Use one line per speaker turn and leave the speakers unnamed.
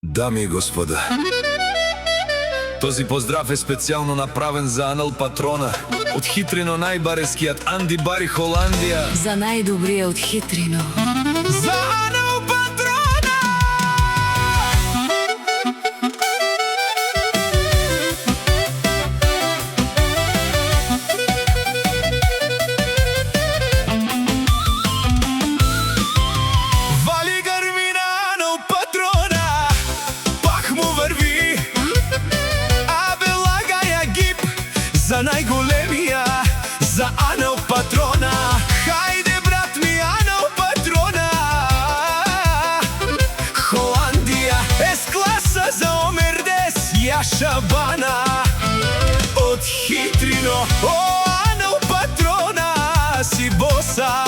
Дами и господа, този поздрав е специјално направен за Анел Патрона, од хитрино најбарескиот Анди Бари Холандија.
За најдобриот хитрино.
За Анел Патрона! Вали грмина Анел Патрона, пак му врви, а белага ја гип за најголемија, за Анел Патрона. Хајде брат ми Анел Патрона, Холандија С-класа за Омердес, ја Шабана. Од хитрино, о Анел Патрона си боса.